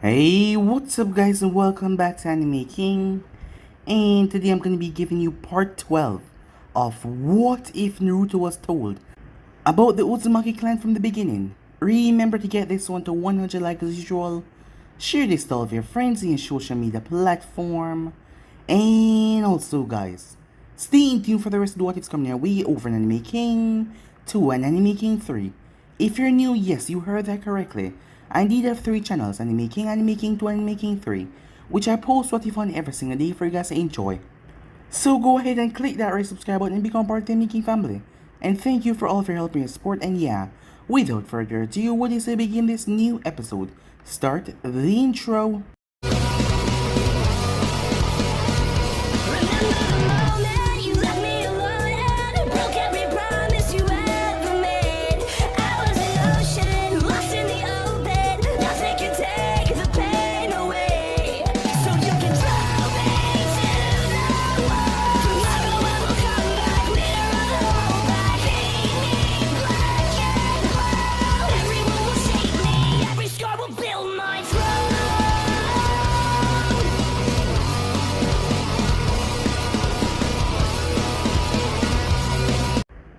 Hey, what's up guys and welcome back to Anime King. And today I'm going to be giving you part 12 of What If Naruto Was Told about the Uzumaki Clan from the beginning. Remember to get this one to 100 likes as usual. Share this to all of your friends in your social media platform. And also guys, stay in tune for the rest of the What Ifs coming our way over in Anime King 2 and Anime King 3. If you're new, yes, you heard that correctly. I indeed have 3 channels, Anime King 2, Anime King 3, which I post what if on every single day for you guys to enjoy. So go ahead and click that red subscribe button and become part of the Anime King family. And thank you for all of your help and your support, and yeah, without further ado, what is to begin this new episode? Start the intro.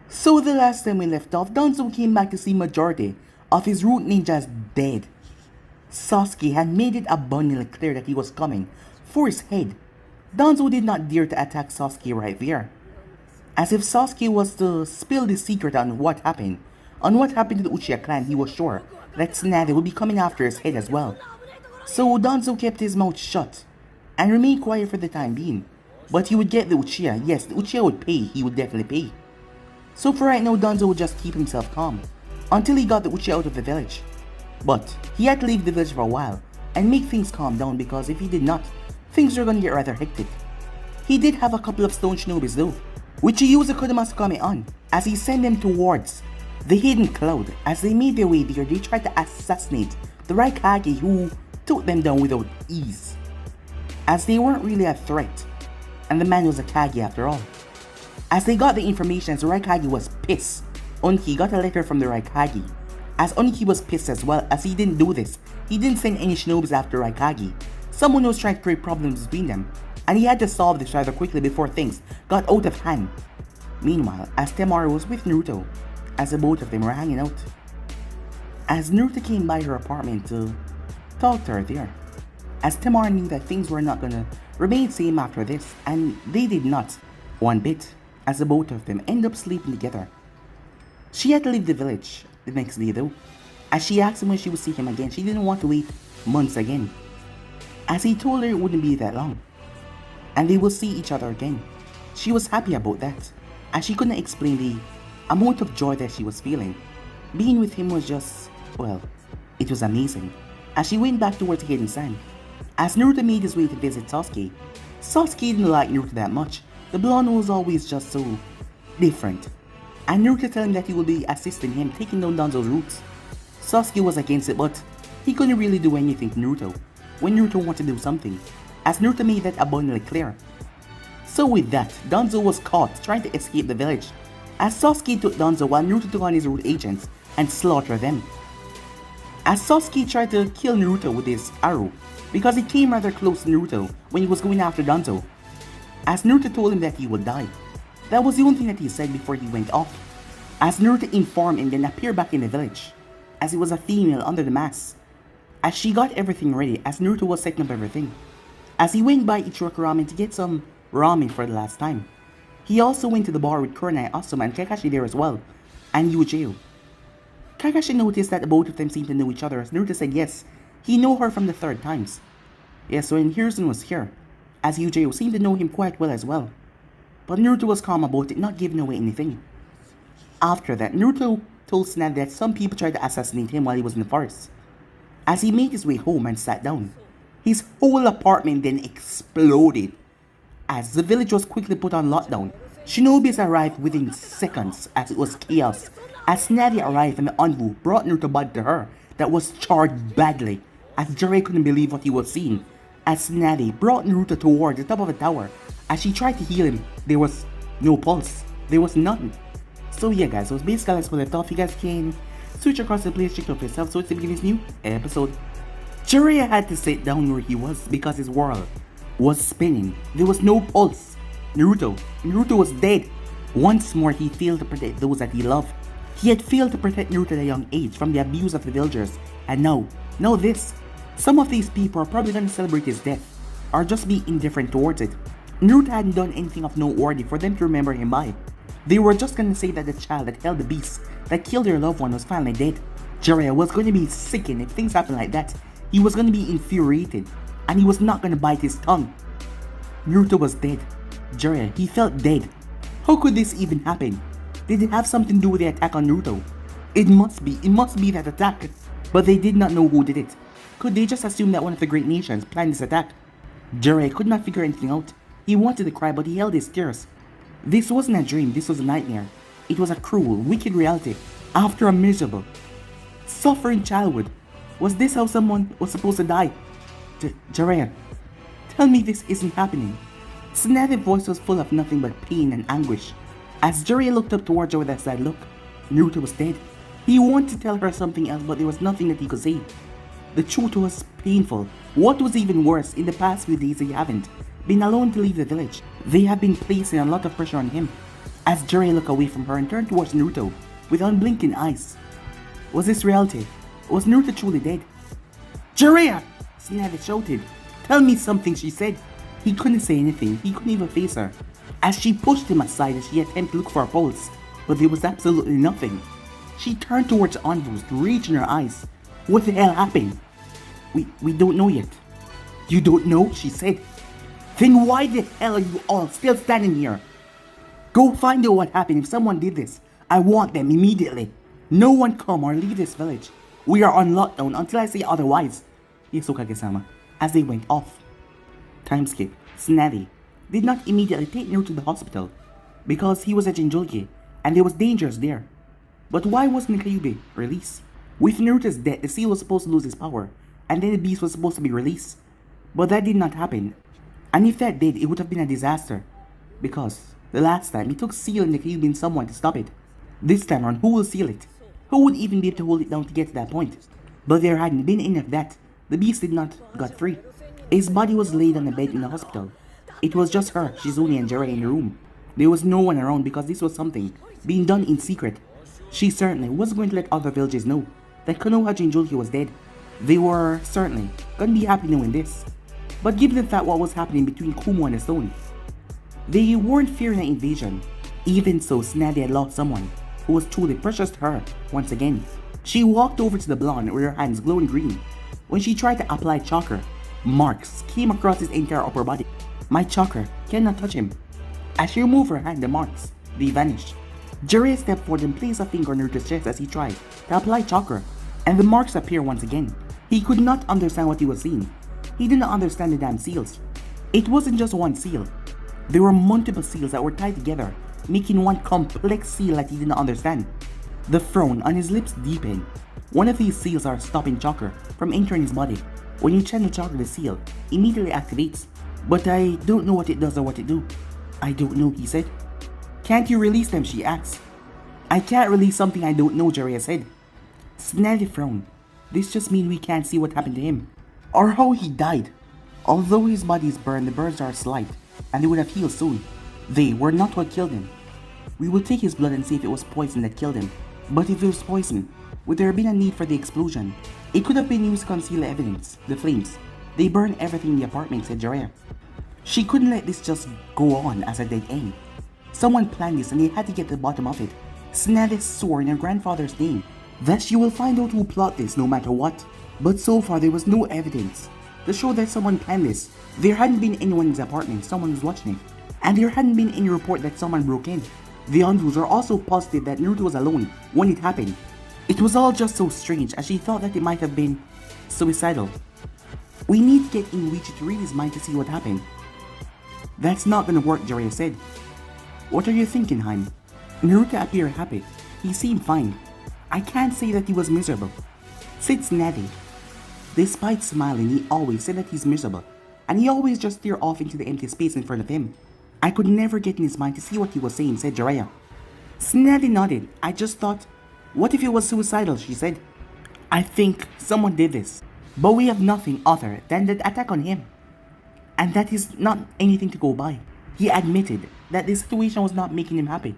So the last time we left off, Danzo came back to see majority of his root ninjas dead. Sasuke had made it abundantly clear that he was coming for his head. Danzo did not dare to attack Sasuke right there, as if Sasuke was to spill the secret on what happened to the Uchiha clan. He was sure that Tsunade would be coming after his head as well. So Danzo kept his mouth shut and remained quiet for the time being. But he would get the Uchiha. Yes, the Uchiha would pay. He would definitely pay. So for right now, Danzo would just keep himself calm until he got the Uchiha out of the village. But he had to leave the village for a while and make things calm down, because if he did not, things were gonna get rather hectic. He did have a couple of stone shinobis though, which he used the Kodomatsukami on, as he sent them towards the hidden cloud. As they made their way there, they tried to assassinate the Raikage, who took them down without ease, as they weren't really a threat, and the man was a Kage after all. As they got the information, the Raikage was pissed. Oniki got a letter from the Raikage, as Oniki was pissed as well, as he didn't do this. He didn't send any shinobis after Raikage. Someone was trying to create problems between them, and he had to solve this rather quickly before things got out of hand. Meanwhile, as Temari was with Naruto, as the both of them were hanging out, as Naruto came by her apartment to talk to her there, as Temari knew that things were not gonna remain same after this, and they did not one bit, as the both of them end up sleeping together. She had to leave the village the next day though, as she asked him when she would see him again. She didn't want to wait months again, as he told her it wouldn't be that long, and they will see each other again. She was happy about that, as she couldn't explain the amount of joy that she was feeling. Being with him was just, well, it was amazing. As she went back towards the hidden sand, as Naruto made his way to visit Sasuke, Sasuke didn't like Naruto that much. The blonde was always just so different, and Naruto told him that he would be assisting him taking down Danzo's roots. Sasuke was against it, but he couldn't really do anything to Naruto when Naruto wanted to do something, as Naruto made that abundantly clear. So with that, Danzo was caught trying to escape the village, as Sasuke took Danzo while Naruto took on his root agents and slaughtered them. As Sasuke tried to kill Naruto with his arrow, because he came rather close to Naruto when he was going after Danzo, as Naruto told him that he would die. That was the only thing that he said before he went off, as Naruto informed him, then appeared back in the village, as he was a female under the mask, as she got everything ready, as Naruto was setting up everything, as he went by Ichiraka Ramen to get some ramen for the last time. He also went to the bar with Kurenai, Asuma, and Kakashi there as well, and Yujiro. Kakashi noticed that both of them seemed to know each other, as Naruto said yes, he knew her from the third times. Yes, so when Hiruzen was here, as Yujiro seemed to know him quite well as well. But Naruto was calm about it, not giving away anything. After that, Naruto told Tsunade that some people tried to assassinate him while he was in the forest. As he made his way home and sat down, his whole apartment then exploded. As the village was quickly put on lockdown, shinobis arrived within seconds, as it was chaos. As Tsunade arrived and the envoy brought Naruto back to her that was charred badly, as Jiraiya couldn't believe what he was seeing. As Tsunade brought Naruto towards the top of a tower, as she tried to heal him, there was no pulse. There was nothing. So yeah guys, so it's basically as we left off. You guys can switch across the place, check it out for yourself. So it's the beginning of this new episode. Jiraiya had to sit down where he was because his world was spinning. There was no pulse. Naruto was dead. Once more, he failed to protect those that he loved. He had failed to protect Naruto at a young age from the abuse of the villagers. And now this. Some of these people are probably going to celebrate his death, or just be indifferent towards it. Naruto hadn't done anything of noteworthy for them to remember him by. They were just going to say that the child that held the beast that killed their loved one was finally dead. Jiraiya was going to be sickened if things happened like that. He was going to be infuriated, and he was not going to bite his tongue. Naruto was dead. Jiraiya, he felt dead. How could this even happen? Did it have something to do with the attack on Naruto? It must be that attack. But they did not know who did it. Could they just assume that one of the great nations planned this attack? Jiraiya could not figure anything out. He wanted to cry, but he held his tears. This wasn't a dream, this was a nightmare. It was a cruel, wicked reality. After a miserable, suffering childhood. Was this how someone was supposed to die? Jiraiya, tell me this isn't happening. Tsunade's voice was full of nothing but pain and anguish. As Jiraiya looked up towards her with that sad look, Naruto was dead. He wanted to tell her something else, but there was nothing that he could say. The truth was painful. What was even worse, in the past few days they haven't been alone to leave the village. They have been placing a lot of pressure on him. As Jiraiya looked away from her and turned towards Naruto with unblinking eyes. Was this reality? Was Naruto truly dead? Jiraiya! Tsunade shouted. Tell me something, she said. He couldn't say anything. He couldn't even face her. As she pushed him aside as she attempted to look for a pulse, but there was absolutely nothing. She turned towards Andrews, reaching her eyes. What the hell happened? We don't know yet. You don't know? She said. Then why the hell are you all still standing here? Go find out what happened. If someone did this, I want them immediately. No one come or leave this village. We are on lockdown until I say otherwise. Yes, Okage-sama. As they went off. Time skip. Tsunade did not immediately take Naruto to the hospital because he was at Jinchuriki and there was dangers there. But why wasn't Kyuubi released? With Naruto's death, the seal was supposed to lose its power and then the beast was supposed to be released. But that did not happen. And if that did, it would have been a disaster. Because the last time, it took Seal and the Kyuubi and someone to stop it. This time around, who will seal it? Who would even be able to hold it down to get to that point? But there hadn't been any of that. The beast did not got free. His body was laid on a bed in the hospital. It was just her, Shizune and Jiraiya in the room. There was no one around because this was something being done in secret. She certainly wasn't going to let other villages know that Konoha Jinchuriki was dead. They were certainly going to be happy knowing this. But given the fact what was happening between Kumo and the stone, they weren't fearing an invasion. Even so, Tsunade had lost someone who was truly precious to her once again. She walked over to the blonde with her hands glowing green. When she tried to apply chakra, marks came across his entire upper body. My chakra cannot touch him. As she removed her hand, the marks, they vanished. Jiraiya stepped forward and placed a finger on Naruto's chest as he tried to apply chakra, and the marks appeared once again. He could not understand what he was seeing. He did not understand the damn seals. It wasn't just one seal. There were multiple seals that were tied together, making one complex seal that he did not understand. The frown on his lips deepened. One of these seals are stopping chakra from entering his body. When you channel chakra, the seal immediately activates. But I don't know what it does or what it do. I don't know, he said. Can't you release them, she asked. I can't release something I don't know, Jiraiya said. Tsunade frowned. This just means we can't see what happened to him. Or how he died. Although his body is burned, the burns are slight, and they would have healed soon. They were not what killed him. We will take his blood and see if it was poison that killed him. But if it was poison, would there have been a need for the explosion? It could have been used to conceal evidence. The flames. They burned everything in the apartment, said Jiraiya. She couldn't let this just go on as a dead end. Someone planned this and they had to get to the bottom of it. Tsunade swore in her grandfather's name that she will find out who plot this no matter what. But so far there was no evidence to show that someone planned this. There hadn't been anyone in his apartment, someone was watching it. And there hadn't been any report that someone broke in. The Andrews are also positive that Naruto was alone when it happened. It was all just so strange as she thought that it might have been suicidal. We need to get Inuichi to read his mind to see what happened. That's not gonna work, Jiraiya said. What are you thinking, Haim? Naruto appeared happy. He seemed fine. I can't say that he was miserable, said Tsunade. Despite smiling, he always said that he's miserable, and he always just stared off into the empty space in front of him. I could never get in his mind to see what he was saying, said Jiraiya. Tsunade nodded. I just thought, what if it was suicidal, she said. I think someone did this. But we have nothing other than the attack on him. And that is not anything to go by. He admitted that the situation was not making him happy.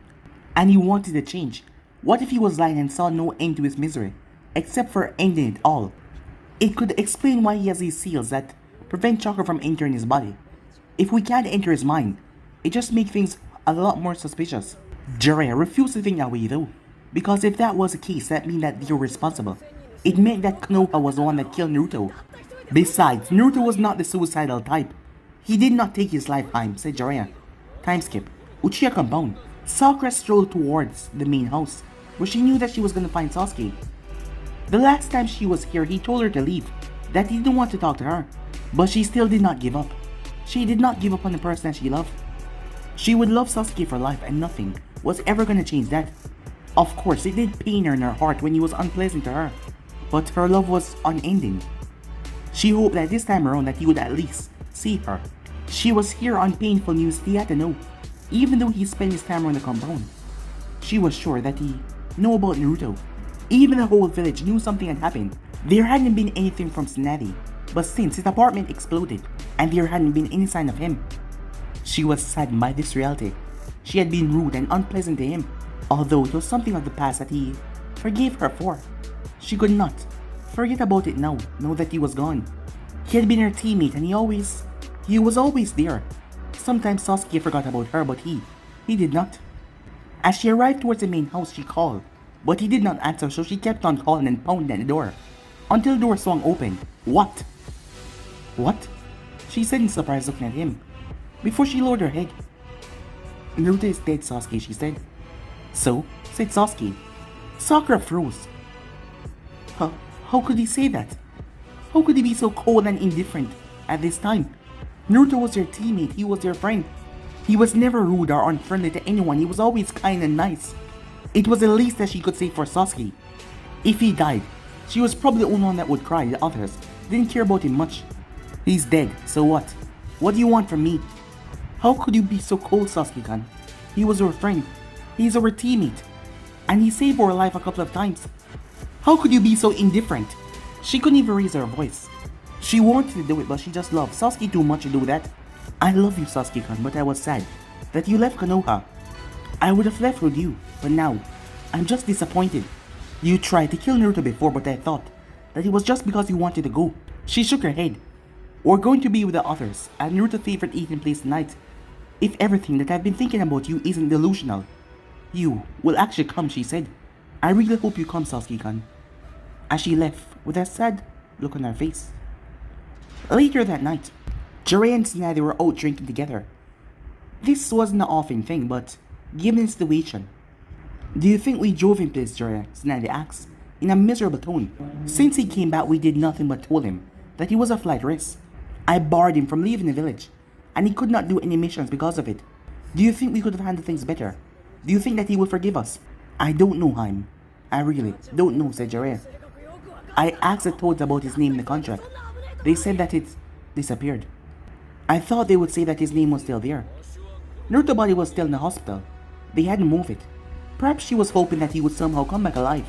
And he wanted a change. What if he was lying and saw no end to his misery, except for ending it all? It could explain why he has these seals that prevent chakra from entering his body. If we can't enter his mind, it just makes things a lot more suspicious. Jiraiya refused to think that way though, because if that was the case, that means that you're responsible. It meant that Konoha was the one that killed Naruto. Besides, Naruto was not the suicidal type. He did not take his lifetime, said Jiraiya. Time skip. Uchiha compound. Sakura strolled towards the main house, where she knew that she was going to find Sasuke. The last time she was here, he told her to leave, that he didn't want to talk to her, but she still did not give up. She did not give up on the person that she loved. She would love Sasuke for life and nothing was ever going to change that. Of course, it did pain her in her heart when he was unpleasant to her, but her love was unending. She hoped that this time around that he would at least see her. She was here on painful news he had to know, even though he spent his time around the compound. She was sure that he knew about Naruto. Even the whole village knew something had happened. There hadn't been anything from Tsunade, but since his apartment exploded, and there hadn't been any sign of him, she was saddened by this reality. She had been rude and unpleasant to him, although it was something of the past that he forgave her for. She could not forget about it now that he was gone. He had been her teammate and he was always there. Sometimes Sasuke forgot about her, but he did not. As she arrived towards the main house, she called, but he did not answer, so she kept on calling and pounding at the door, until the door swung open. What? What? She said in surprise, looking at him, before she lowered her head. Naruto is dead, Sasuke, she said. So? Said Sasuke. Sakura froze. How could he say that? How could he be so cold and indifferent at this time? Naruto was your teammate, he was your friend. He was never rude or unfriendly to anyone, he was always kind and nice. It was the least that she could say for Sasuke. If he died, she was probably the only one that would cry, the others didn't care about him much. He's dead, so what? What do you want from me? How could you be so cold, Sasuke-kan? He was our friend, he's our teammate, and he saved our life a couple of times. How could you be so indifferent? She couldn't even raise her voice. She wanted to do it, but she just loved Sasuke too much to do that. I love you, Sasuke-kan, but I was sad that you left Konoha. I would have left with you, but now, I'm just disappointed. You tried to kill Naruto before, but I thought that it was just because you wanted to go. She shook her head. We're going to be with the others at Naruto's favorite eating place tonight. If everything that I've been thinking about you isn't delusional, you will actually come, she said. I really hope you come, Sasuke-kan. As she left with a sad look on her face. Later that night, Jiraiya and Tsunade were out drinking together. This wasn't an often thing, but given the situation. Do you think we drove him to this, Jiraiya? Tsunade asked, in a miserable tone. Since he came back, we did nothing but told him that he was a flight risk. I barred him from leaving the village, and he could not do any missions because of it. Do you think we could have handled things better? Do you think that he will forgive us? I don't know, Haim. I really don't know, said Jiraiya. I asked the Toads about his name in the contract. They said that it disappeared. I thought they would say that his name was still there. Naruto's body was still in the hospital. They hadn't moved it. Perhaps she was hoping that he would somehow come back alive.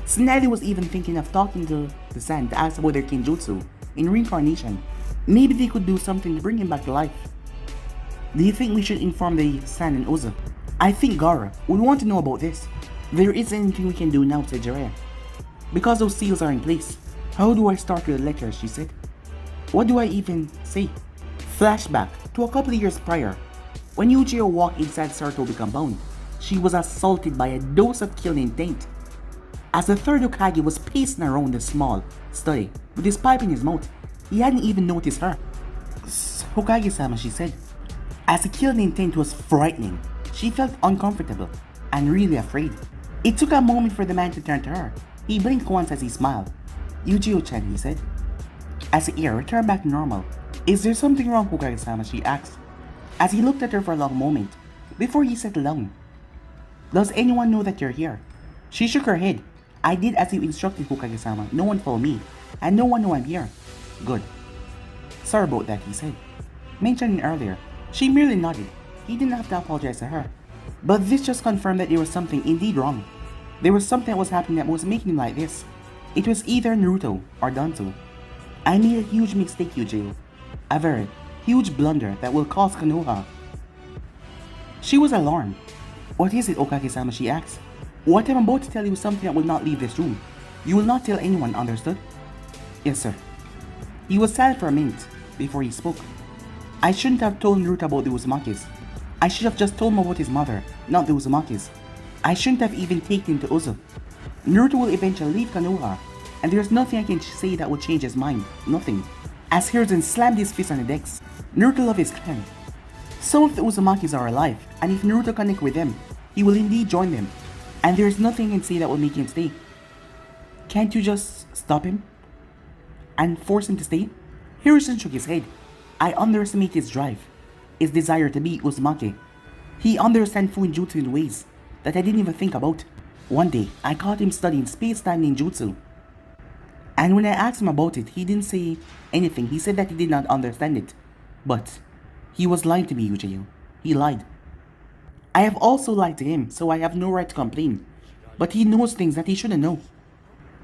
Tsunade was even thinking of talking to the Sand to ask about their Kinjutsu in reincarnation. Maybe they could do something to bring him back to life. Do you think we should inform the Sand and Uza? I think Gaara would want to know about this. There isn't anything we can do now, said Jiraiya. Because those seals are in place. How do I start with the letters, she said. What do I even say? Flashback to a couple of years prior. When Yuichiro walked inside Saratobi compound, she was assaulted by a dose of killing intent. As the third Hokage was pacing around the small study with his pipe in his mouth, he hadn't even noticed her. Hokage-sama, she said. As the killing intent was frightening, she felt uncomfortable and really afraid. It took a moment for the man to turn to her. He blinked once as he smiled. Yuichiro-chan, he said. As the air returned back to normal, is there something wrong, Hokage-sama, she asked, as he looked at her for a long moment, before he settled down. Does anyone know that you're here? She shook her head. I did as you instructed, Hokage-sama. No one followed me, and no one knew I'm here. Good. Sorry about that, he said. Mentioned earlier, she merely nodded. He didn't have to apologize to her. But this just confirmed that there was something indeed wrong. There was something that was happening that was making him like this. It was either Naruto or Danzo. I made a huge mistake, Yuji. A very huge blunder that will cost Konoha. She was alarmed. What is it, Okage-sama, she asked. What I'm about to tell you is something that will not leave this room. You will not tell anyone, understood? Yes, sir. He was silent for a minute before he spoke. I shouldn't have told Naruto about the Uzumakis. I should have just told him about his mother, not the Uzumakis. I shouldn't have even taken him to Uzu. Naruto will eventually leave Konoha, and there's nothing I can say that will change his mind. Nothing. As Hiruzen slammed his fist on the decks, Naruto loved his clan. Some of the Uzumakis are alive, and if Naruto connects with them, he will indeed join them. And there's nothing I can say that will make him stay. Can't you just stop him? And force him to stay? Hiruzen shook his head. I underestimate his drive, his desire to be Uzumaki. He understands Fuinjutsu in ways that I didn't even think about. One day, I caught him studying space-time ninjutsu. And when I asked him about it, he didn't say anything. He said that he did not understand it. But he was lying to me, Yuji. He lied. I have also lied to him, so I have no right to complain. But he knows things that he shouldn't know.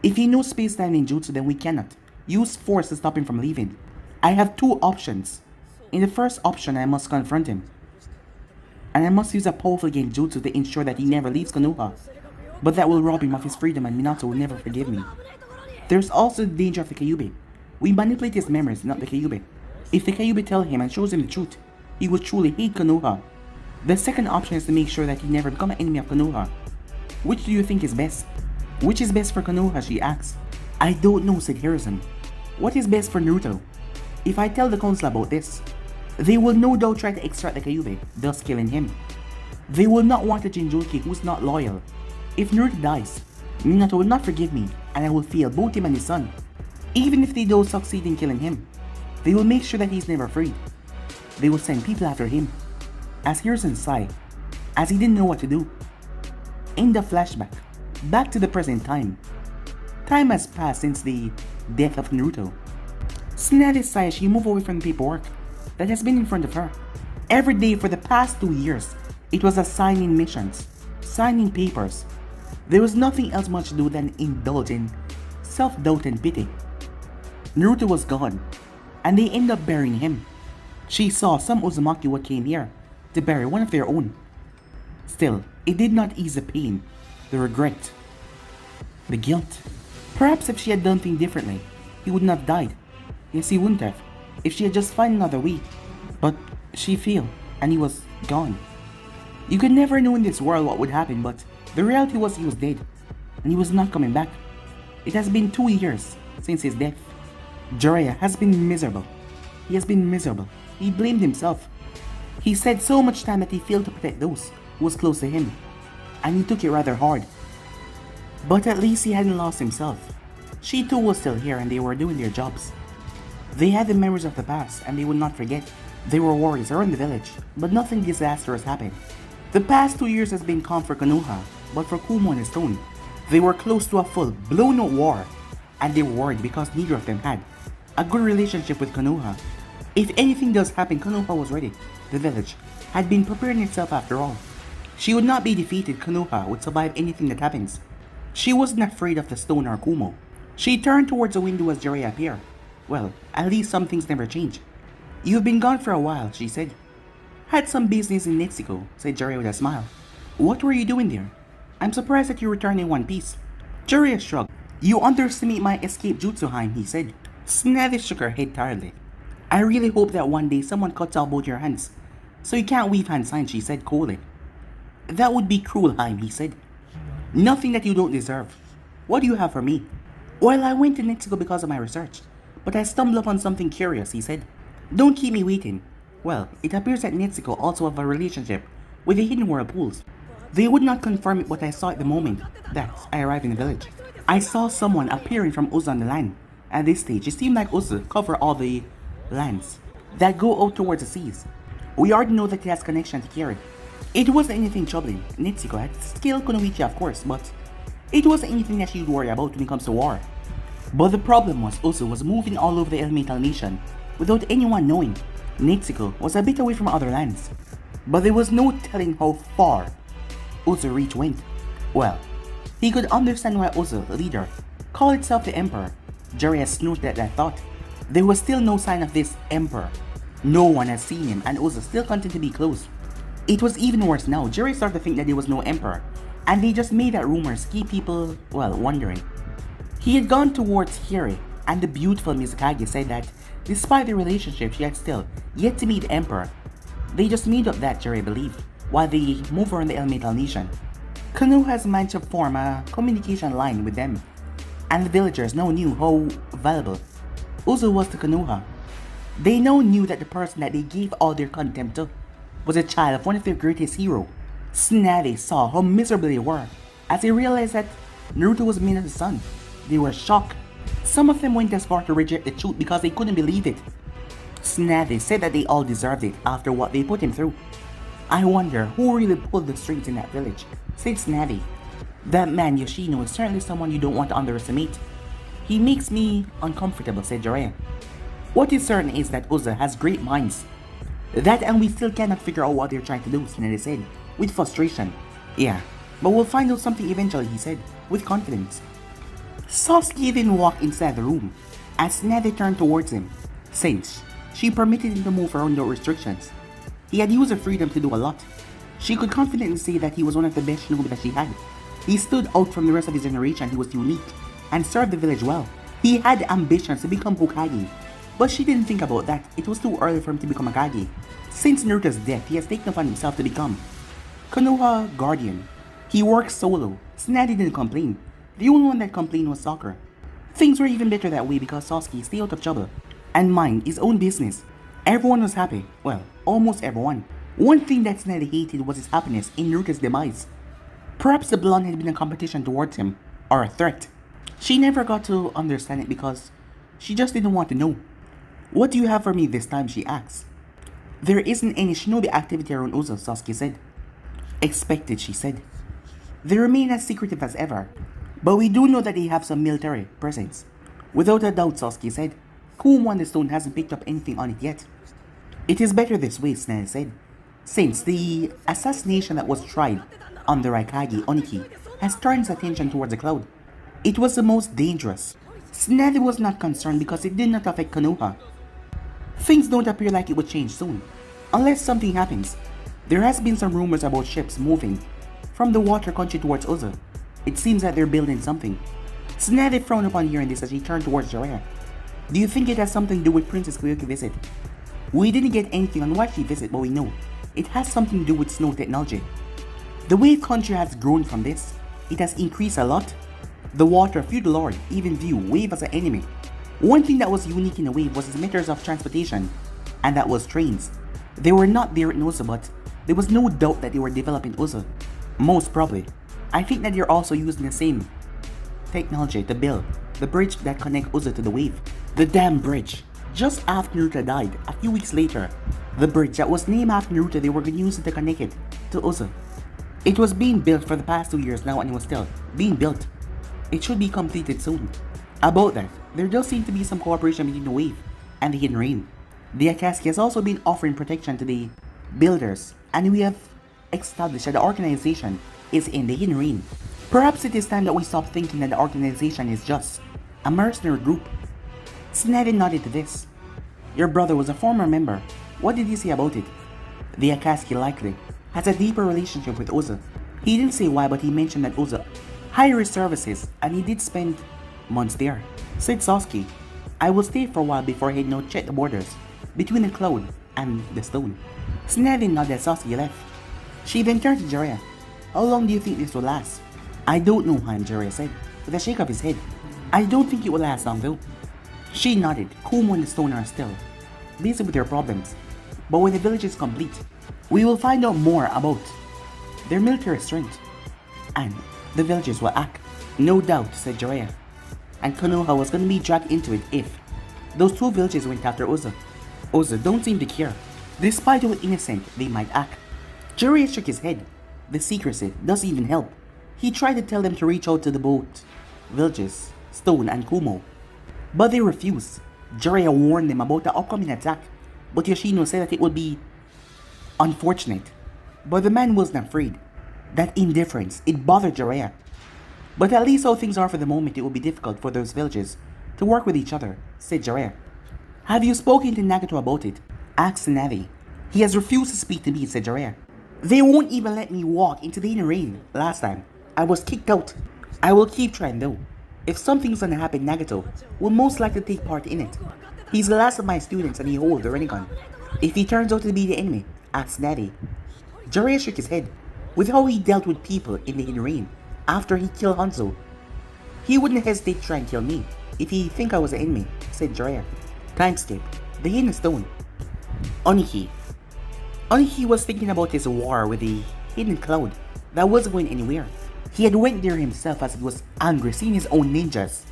If he knows space-time ninjutsu, then we cannot use force to stop him from leaving. I have two options. In the first option, I must confront him. And I must use a powerful genjutsu to ensure that he never leaves Konoha. But that will rob him of his freedom and Minato will never forgive me. There's also the danger of the Kyuubi. We manipulate his memories, not the Kyuubi. If the Kyuubi tell him and shows him the truth, he will truly hate Konoha. The second option is to make sure that he never become an enemy of Konoha. Which do you think is best? Which is best for Konoha, she asks. I don't know, said Hiruzen. What is best for Naruto? If I tell the council about this, they will no doubt try to extract the Kyuubi, thus killing him. They will not want a Jinchuriki who's not loyal. If Naruto dies, Minato will not forgive me, and I will fail both him and his son. Even if they don't succeed in killing him, they will make sure that he's never freed. They will send people after him. As Hiruzen sighed, as he didn't know what to do. In the flashback, back to the present time. Time has passed since the death of Naruto. Tsunade sighed as she moved away from the paperwork that has been in front of her. Every day for the past 2 years, it was assigning missions, signing papers. There was nothing else much to do than indulge in self-doubt and pity. Naruto was gone, and they ended up burying him. She saw some Uzumaki who came here to bury one of their own. Still, it did not ease the pain, the regret, the guilt. Perhaps if she had done things differently, he would not have died. Yes, he wouldn't have, if she had just found another way. But she failed, and he was gone. You could never know in this world what would happen, but the reality was he was dead, and he was not coming back. It has been 2 years since his death. Jiraiya has been miserable. He has been miserable. He blamed himself. He said so much time that he failed to protect those who was close to him, and he took it rather hard. But at least he hadn't lost himself. She too was still here and they were doing their jobs. They had the memories of the past and they would not forget. They were warriors around the village, but nothing disastrous happened. The past 2 years has been calm for Konoha, but for Kumo and Stone, they were close to a full blown-out war, and they were worried because neither of them had a good relationship with Konoha. If anything does happen, Konoha was ready. The village had been preparing itself after all. She would not be defeated. Konoha would survive anything that happens. She wasn't afraid of the Stone or Kumo. She turned towards the window as Jiraiya appeared. Well, at least some things never change. You've been gone for a while, she said. Had some business in Mexico, said Jiraiya with a smile. What were you doing there? I'm surprised that you returned in one piece. Jiraiya shrugged. You underestimate my escape jutsu, Haim, he said. Tsunade shook her head tiredly. I really hope that one day someone cuts out both your hands, so you can't weave hand signs, she said coldly. That would be cruel, Haim, he said. Nothing that you don't deserve. What do you have for me? Well, I went to Mexico because of my research, but I stumbled upon something curious, he said. Don't keep me waiting. Well, it appears that Nezuko also have a relationship with the hidden whirlpools. They would not confirm it, but I saw it the moment that I arrived in the village. I saw someone appearing from Uzu on the land. At this stage, it seemed like Uzu cover all the lands that go out towards the seas. We already know that he has connection to Kiri. It wasn't anything troubling. Nezuko had skilled Kunoichi, of course, but it wasn't anything that she'd worry about when it comes to war. But the problem was Uzu was moving all over the elemental nation without anyone knowing. Nezuko was a bit away from other lands, but there was no telling how far Uzu's reach went. Well, he could understand why Uzu, the leader, called itself the Emperor. Jiraiya snorted at that thought. There was still no sign of this emperor. No one had seen him and Uza still continued to be close. It was even worse now. Jerry started to think that there was no emperor, and they just made that rumors keep people, well, wondering. He had gone towards Hiri, and the beautiful Mizukage said that despite their relationship, she had still yet to meet the emperor. They just made up that, Jerry believed, while they move around the elemental nation. Konoha has managed to form a communication line with them, and the villagers now knew how valuable Uzu was to Konoha. They now knew that the person that they gave all their contempt to was a child of one of their greatest heroes. Tsunade saw how miserable they were as they realized that Naruto was made of the sun. They were shocked. Some of them went as far to reject the truth because they couldn't believe it. Tsunade said that they all deserved it after what they put him through. I wonder who really pulled the strings in that village, said Tsunade. That man Yoshino is certainly someone you don't want to underestimate. He makes me uncomfortable, said Jiraiya. What is certain is that Uza has great minds. That and we still cannot figure out what they're trying to do, Tsunade said, with frustration. Yeah, but we'll find out something eventually, he said, with confidence. Sasuke then walked inside the room, as Tsunade turned towards him. Since she permitted him to move around no restrictions, he had used her freedom to do a lot. She could confidently say that he was one of the best shinobi that she had. He stood out from the rest of his generation. He was unique, and served the village well. He had ambitions to become Hokage, but she didn't think about that. It was too early for him to become a Kage. Since Naruto's death, he has taken upon himself to become Konoha Guardian. He worked solo. Tsunade didn't complain. The only one that complained was Sakura. Things were even better that way because Sasuke stayed out of trouble and mind his own business. Everyone was happy. Well, almost everyone. One thing that Tsunade hated was his happiness in Naruto's demise. Perhaps the blonde had been a competition towards him, or a threat. She never got to understand it because she just didn't want to know. What do you have for me this time, she asked. There isn't any shinobi activity around Uzo, Sasuke said. Expected, she said. They remain as secretive as ever, but we do know that they have some military presence. Without a doubt, Sasuke said. Kumo on the stone hasn't picked up anything on it yet. It is better this way, Tsunade said, since the assassination that was tried on the Raikage Oniki has turned its attention towards the cloud. It was the most dangerous. Tsunade was not concerned because it did not affect Konoha. Things don't appear like it would change soon, unless something happens. There has been some rumors about ships moving from the water country towards Uzo. It seems that they're building something. Tsunade frowned upon hearing this as he turned towards Jiraiya. Do you think it has something to do with Princess Koyuki visit? We didn't get anything on why she visit, but we know it has something to do with snow technology. The wave country has grown from this. It has increased a lot. The water feudal lord even view wave as an enemy. One thing that was unique in the wave was its methods of transportation, and that was trains. They were not there in Uzo, but there was no doubt that they were developing Uzo. Most probably. I think that they're also using the same technology to build the bridge that connects Uzo to the wave. The damn bridge. Just after Naruto died, a few weeks later, the bridge that was named after Naruto, they were going to use it to connect it to Uzo. It was being built for the past 2 years now and it was still being built. It should be completed soon. About that, there does seem to be some cooperation between the Wave and the Hidden Rain. The Akatsuki has also been offering protection to the builders, and we have established that the organization is in the Hidden Rain. Perhaps it is time that we stop thinking that the organization is just a mercenary group. Tsunade nodded to this. Your brother was a former member. What did you say about it? The Akatsuki likely has a deeper relationship with Uzo. He didn't say why, but he mentioned that Uzo hired his services and he did spend months there. Said Sasuke, I will stay for a while before heading out check the borders between the cloud and the stone. Tsunade nodded as Sasuke left. She then turned to Jiraiya. How long do you think this will last? I don't know, Han, Jiraiya said, with a shake of his head. I don't think it will last long though. She nodded. Kumo and the stone are still busy with their problems, but when the village is complete, we will find out more about their military strength, and the villagers will act. No doubt, said Jiraiya. And Konoha was going to be dragged into it if those two villages went after Uzo. Uzo don't seem to care. Despite how innocent they might act. Jiraiya shook his head. The secrecy doesn't even help. He tried to tell them to reach out to the both villages, Stone and Kumo, but they refused. Jiraiya warned them about the upcoming attack, but Yoshino said that it would be unfortunate. But the man wasn't afraid. That indifference, it bothered Jiraiya. But at least how things are for the moment, it will be difficult for those villages to work with each other, said Jiraiya. Have you spoken to Nagato about it? Asked Navi. He has refused to speak to me, said Jiraiya. They won't even let me walk into the rain last time. I was kicked out. I will keep trying though. If something's gonna happen, Nagato will most likely take part in it. He's the last of my students and he holds the Rinnegan. If he turns out to be the enemy, asked Navi. Jiraiya shook his head. With how he dealt with people in the rain after he killed Hanzo, he wouldn't hesitate to try and kill me if he think I was an enemy, said Jiraiya. Timeskip. The hidden stone. Oniki. Oniki was thinking about his war with the hidden cloud that wasn't going anywhere. He had went there himself as he was angry seeing his own ninjas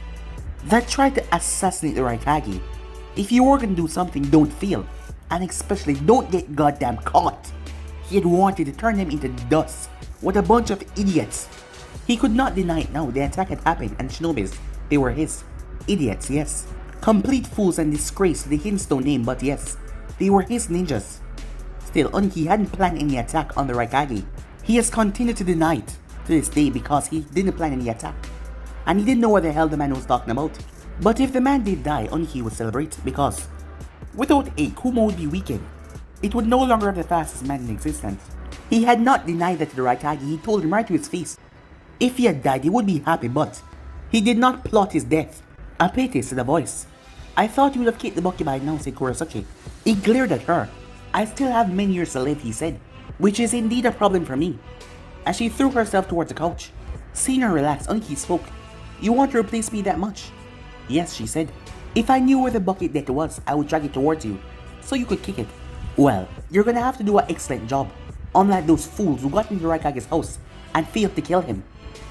that tried to assassinate the Raikage. If you were gonna do something, don't fail. And especially don't get goddamn caught. He had wanted to turn them into dust. What a bunch of idiots. He could not deny it now. The attack had happened and Shinobis, they were his. Idiots, yes. Complete fools and disgrace to the hidden stone name, but yes, they were his ninjas. Still, Oniki hadn't planned any attack on the Raikage. He has continued to deny it to this day because he didn't plan any attack. And he didn't know what the hell the man was talking about. But if the man did die, Oniki would celebrate because without a, Kumo would be weakened. It would no longer have the fastest man in existence. He had not denied that to the Raikage, he told him right to his face. If he had died, he would be happy, but he did not plot his death. Apete said a voice. I thought you would have kicked the Bucky by now, said Kurosaki. He glared at her. I still have many years to live, he said, which is indeed a problem for me. As she threw herself towards the couch. Seeing her relax, Oniki spoke. You want to replace me that much? Yes, she said. If I knew where the bucket deck was, I would drag it towards you, so you could kick it. Well, you're gonna have to do an excellent job, unlike those fools who got into Raikage's house and failed to kill him.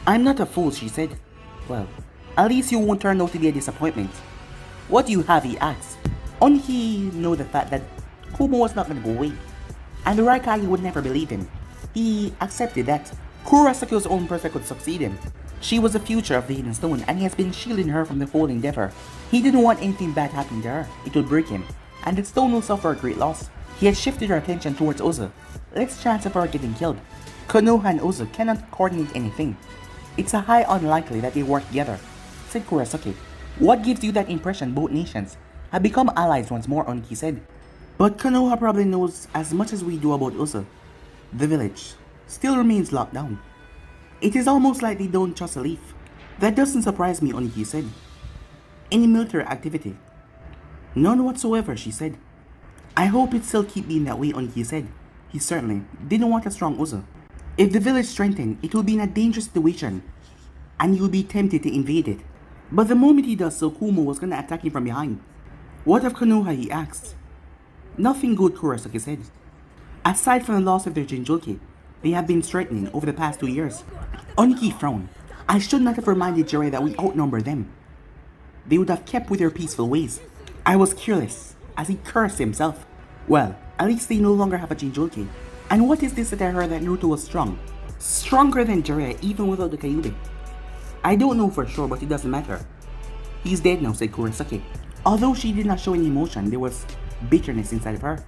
I'm not a fool, she said. Well, at least you won't turn out to be a disappointment. What do you have, he asked. Oniki knew the fact that Kumo was not gonna go away, and the Raikage would never believe him. He accepted that Kurasaki's own person could succeed him. She was the future of the Hidden Stone and he has been shielding her from the whole endeavor. He didn't want anything bad happening to her. It would break him, and the stone will suffer a great loss. He had shifted her attention towards Ozu. Less chance of her getting killed. Konoha and Ozu cannot coordinate anything. It's a high unlikely that they work together, said Kurosaki. What gives you that impression both nations have become allies once more, Oniki said. But Konoha probably knows as much as we do about Ozu. The village still remains locked down. It is almost like they don't trust a leaf. That doesn't surprise me, Oniki said. Any military activity? None whatsoever, she said. I hope it still keep being that way, Oniki said. He certainly didn't want a strong Ozu. If the village strengthened, it will be in a dangerous situation, and he will be tempted to invade it. But the moment he does so, Kumo was gonna attack him from behind. What of Konoha, he asked. Nothing good, Kurosaki said. Aside from the loss of their Jinjulki, they have been strengthening over the past 2 years. Oniki frowned. I should not have reminded Jiraiya that we outnumber them. They would have kept with their peaceful ways. I was careless, as he cursed himself. Well, at least they no longer have a Jinjulki. And what is this that I heard that Naruto was strong? Stronger than Jiraiya even without the Kyuubi. I don't know for sure, but it doesn't matter. He's dead now, said Kurosaki. Although she did not show any emotion, there was bitterness inside of her.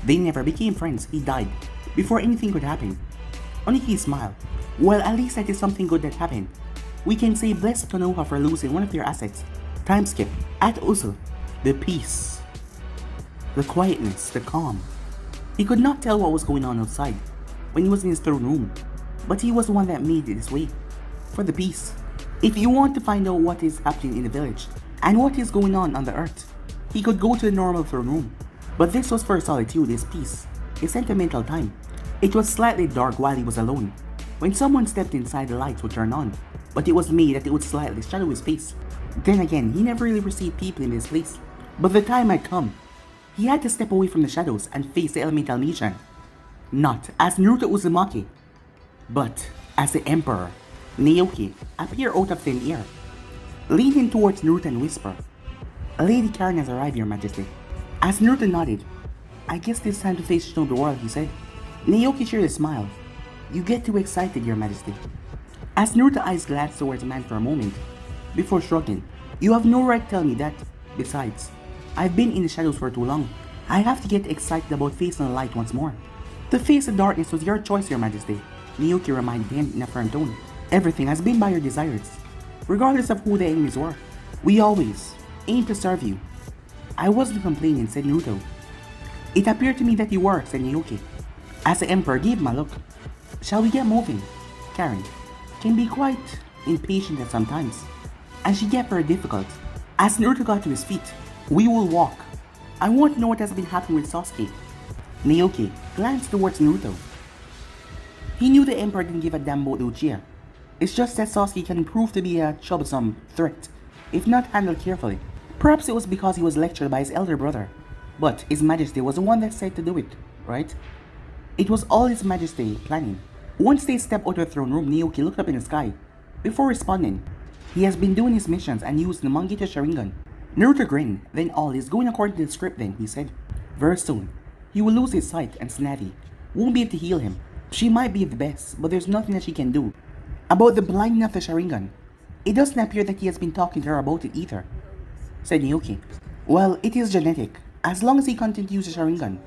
They never became friends, he died, before anything could happen. Oniki smiled. Well, at least that is something good that happened. We can say bless Konoha for losing one of their assets. Time skip. At Usul. The peace. The quietness, the calm. He could not tell what was going on outside when he was in his throne room, but he was the one that made it this way. For the peace. If you want to find out what is happening in the village, and what is going on the earth, he could go to the normal throne room. But this was for solitude, his peace, his sentimental time. It was slightly dark while he was alone. When someone stepped inside, the lights would turn on, but it was made that it would slightly shadow his face. Then again, he never really received people in this place. But the time had come. He had to step away from the shadows and face the elemental nation. Not as Naruto Uzumaki, but as the Emperor. Naoki appeared out of thin air, leaning towards Naruto and whisper, "A Lady Karen has arrived, Your Majesty." As Naruto nodded, "I guess it's time to face Shinobi World," he said. Naoki shared a smile. "You get too excited, Your Majesty." As Naruto's eyes glanced towards the man for a moment, before shrugging, "You have no right to tell me that. Besides, I've been in the shadows for too long. I have to get excited about facing the light once more." "To face the darkness was your choice, Your Majesty," Naoki reminded him in a firm tone. "Everything has been by your desires, regardless of who the enemies were. We always aim to serve you." I wasn't complaining, said Naruto. It appeared to me that you were, said Naoki. As the Emperor gave him a look. Shall we get moving? Karen can be quite impatient at sometimes, and she get very difficult. As Naruto got to his feet, we will walk. I want to know what has been happening with Sasuke. Naoki glanced towards Naruto. He knew the Emperor didn't give a damn about the Uchiha. It's just that Sasuke can prove to be a troublesome threat, if not handled carefully. Perhaps it was because he was lectured by his elder brother, but His Majesty was the one that said to do it, right? It was all His Majesty planning. Once they stepped out of the throne room, Naoki looked up in the sky. Before responding, he has been doing his missions and used the Mangekyo Sharingan. Naruto grinned. Then all is going according to the script then, he said. Very soon, he will lose his sight and Snavi won't be able to heal him. She might be the best, but there's nothing that she can do. About the blinding of the Sharingan, it doesn't appear that he has been talking to her about it either, said Naoki. Well, it is genetic. As long as he continues to use the Sharingan,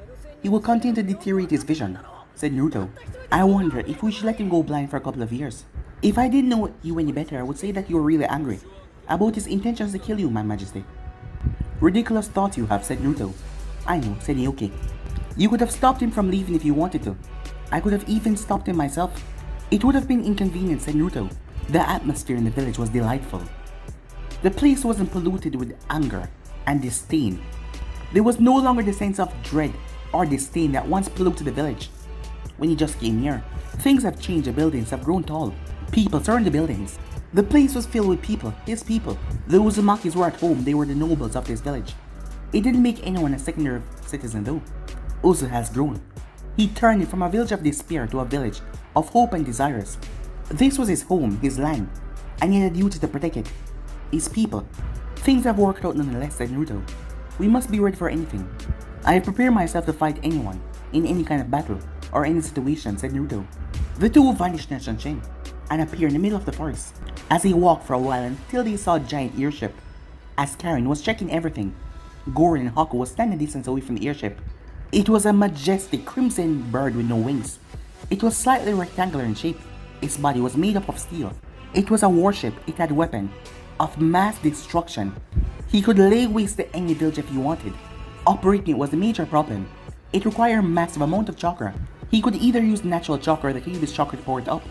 he will continue to deteriorate his vision, said Naruto. I wonder if we should let him go blind for a couple of years. If I didn't know you any better, I would say that you were really angry about his intentions to kill you, my majesty. Ridiculous thoughts you have, said Naruto. I know, said Naoki. You could have stopped him from leaving if you wanted to. I could have even stopped him myself. It would have been inconvenient, said Naruto. The atmosphere in the village was delightful. The place wasn't polluted with anger and disdain. There was no longer the sense of dread or disdain that once polluted the village. When he just came here, things have changed. The buildings have grown tall. People surrounded the buildings. The place was filled with people, his people. The Uzumakis were at home. They were the nobles of this village. It didn't make anyone a secondary citizen though. Uzu has grown. He turned it from a village of despair to a village of hope and desires. This was his home, his land, and he had a duty to protect it. His people. Things have worked out nonetheless, said Naruto. We must be ready for anything. I have prepared myself to fight anyone, in any kind of battle, or any situation, said Naruto. The two vanished in Shanshin, and appeared in the middle of the forest. As he walked for a while until they saw a giant airship. As Karen was checking everything, Gorin and Haku was standing a distance away from the airship. It was a majestic crimson bird with no wings. It was slightly rectangular in shape. Its body was made up of steel. It was a warship. It had a weapon of mass destruction. He could lay waste to any village if he wanted. Operating it was a major problem. It required a massive amount of chakra. He could either use natural chakra or the previous chakra to power it up.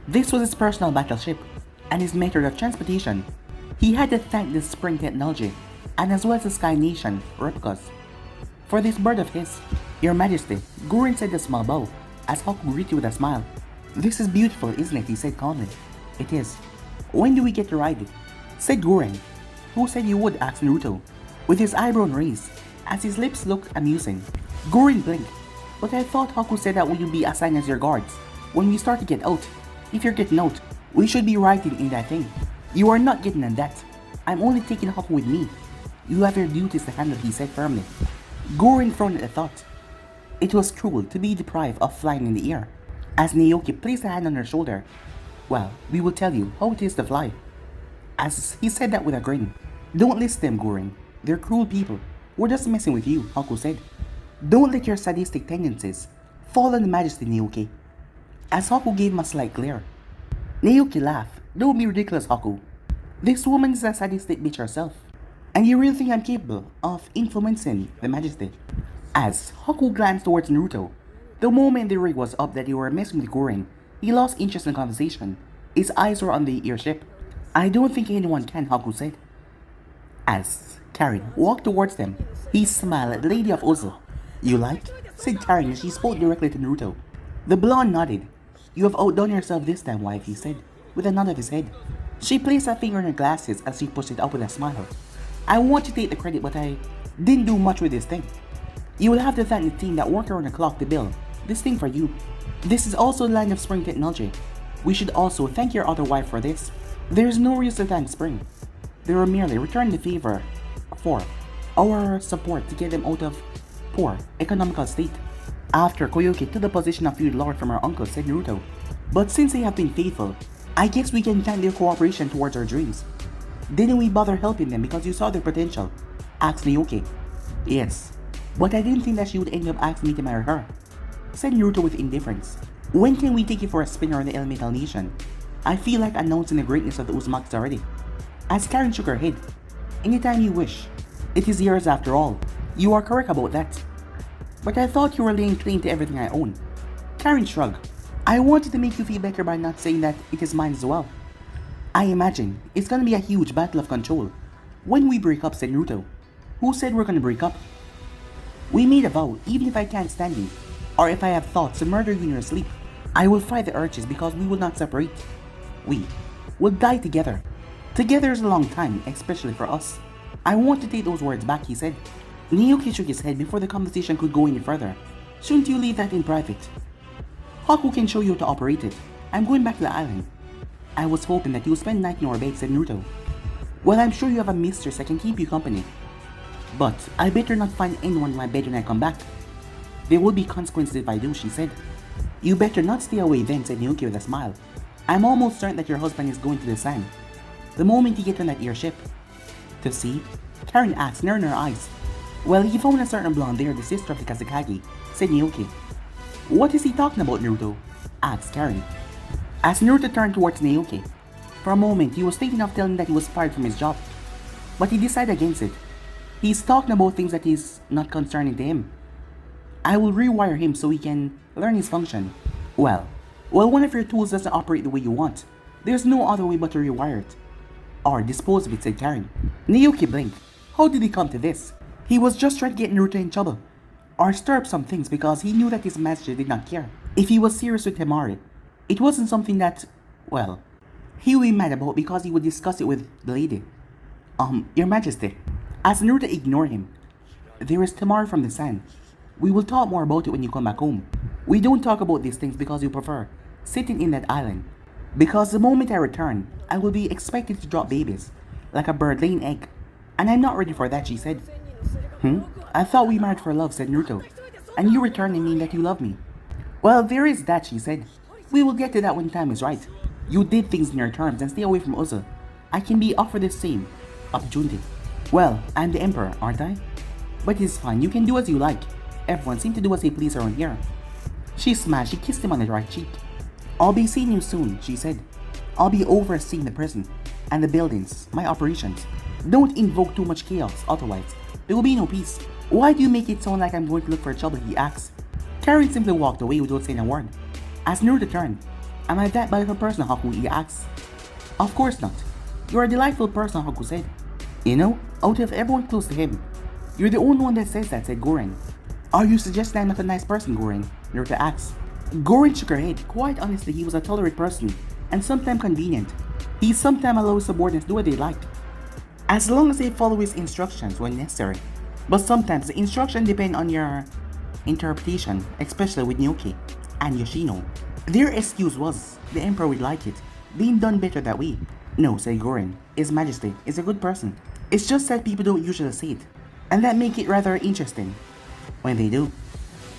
This was his personal battleship and his method of transportation. He had to thank the spring technology and as well as the Sky Nation replicas for this bird of his. Your Majesty, Gorin said a small bow as Haku greeted you with a smile. This is beautiful, isn't it? He said calmly. It is. When do we get to ride it? Said Gorin. Who said you would? Asked Naruto, with his eyebrow raised, as his lips looked amusing. Gorin blinked. But I thought Haku said that we will be assigned as your guards. When we start to get out, if you're getting out, we should be riding in that thing. You are not getting on that. I'm only taking Haku with me. You have your duties to handle, he said firmly. Gorin frowned at the thought. It was cruel to be deprived of flying in the air. As Naoki placed a hand on her shoulder. Well, we will tell you how it is to fly. As he said that with a grin. Don't listen to them, Gorin. They're cruel people. We're just messing with you, Haku said. Don't let your sadistic tendencies fall on the Majesty, Naoki. As Haku gave him a slight glare. Naoki laughed. Don't be ridiculous, Haku. This woman is a sadistic bitch herself. And you really think I'm capable of influencing the Majesty? As Haku glanced towards Naruto, the moment the rig was up that they were messing with Gorin, he lost interest in the conversation. His eyes were on the airship. I don't think anyone can, Haku said. As Karen walked towards them, he smiled at the Lady of Uzu. You like? Said Karen as she spoke directly to Naruto. The blonde nodded. You have outdone yourself this time, wife, he said, with a nod of his head. She placed her finger in her glasses as she pushed it up with a smile. I want to take the credit, but I didn't do much with this thing. You will have to thank the team that worked around the clock to build this thing for you. This is also the land of Spring technology. We should also thank your other wife for this. There is no reason to thank Spring. They were merely returning the favor for our support to get them out of poor economical state. After Koyuki took the position of feud lord from her uncle, said Naruto. But since they have been faithful, I guess we can thank their cooperation towards our dreams. Didn't we bother helping them because you saw their potential? Asked Naoki. Yes, but I didn't think that she would end up asking me to marry her, said Naruto with indifference. When can we take you for a spin around the Elemental Nation? I feel like announcing the greatness of the Uzumakis already. As Karen shook her head. Anytime you wish. It is yours after all. You are correct about that. But I thought you were laying claim to everything I own. Karen shrugged. I wanted to make you feel better by not saying that it is mine as well. I imagine it's gonna be a huge battle of control. When we break up, said Naruto. Who said we're gonna break up? We made a vow, even if I can't stand you, or if I have thoughts to murder you in your sleep, I will fight the urges because we will not separate. We will die together. Together is a long time, especially for us. I want to take those words back, he said. Naoki shook his head before the conversation could go any further. Shouldn't you leave that in private? Haku can show you how to operate it. I'm going back to the island. I was hoping that you would spend the night in our bed, said Naruto. Well, I'm sure you have a mistress that can keep you company. But I better not find anyone in my bed when I come back. There will be consequences if I do, she said. You better not stay away then, said Naoki with a smile. I'm almost certain that your husband is going to the sand. The moment he gets on that airship. To see? Karen asked, narrowing her eyes. Well, he found a certain blonde there, the sister of the Kazekage, said Naoki. What is he talking about, Naruto? Asked Karen. As Naruto turned towards Naoki, for a moment he was thinking of telling that he was fired from his job. But he decided against it. He's talking about things that is not concerning to him. I will rewire him so he can learn his function. Well, one of your tools doesn't operate the way you want. There's no other way but to rewire it. Or dispose of it, said Karen. Naoki blinked. How did he come to this? He was just trying to get Naruto in trouble. Or stir up some things because he knew that his master did not care. If he was serious with Temari, it wasn't something that, well, he would be mad about because he would discuss it with the lady. Your Majesty. As Naruto ignored him, there is Temari from the sand. We will talk more about it when you come back home. We don't talk about these things because you prefer sitting in that island. Because the moment I return, I will be expected to drop babies, like a bird laying egg. And I'm not ready for that, she said. I thought we married for love, said Naruto. And you returning mean that you love me. Well, there is that, she said. We will get to that when time is right. You did things in your terms and stay away from Uza. I can be offered the same opportunity. Well, I'm the emperor, aren't I? But it's fine, you can do as you like. Everyone seems to do as they please around here. She smiled, she kissed him on the right cheek. I'll be seeing you soon, she said. I'll be overseeing the prison and the buildings, my operations. Don't invoke too much chaos, otherwise there will be no peace. Why do you make it sound like I'm going to look for trouble, he asked. Karen simply walked away without saying a word. As Naruto turned, am I that bad of a person, Haku, he asked. Of course not. You're a delightful person, Haku said. You know, out of everyone close to him, you're the only one that says that, said Goren. Are you suggesting I'm not a nice person, Goren? Naruto asked. Goren shook her head. Quite honestly, he was a tolerant person, and sometimes convenient. He sometimes allows his subordinates to do what they like, as long as they follow his instructions when necessary. But sometimes the instructions depend on your interpretation, especially with Naoki and Yoshino. Their excuse was, the Emperor would like it, being done better that way. No, said Goren, His Majesty is a good person. It's just that people don't usually say it, and that make it rather interesting when they do.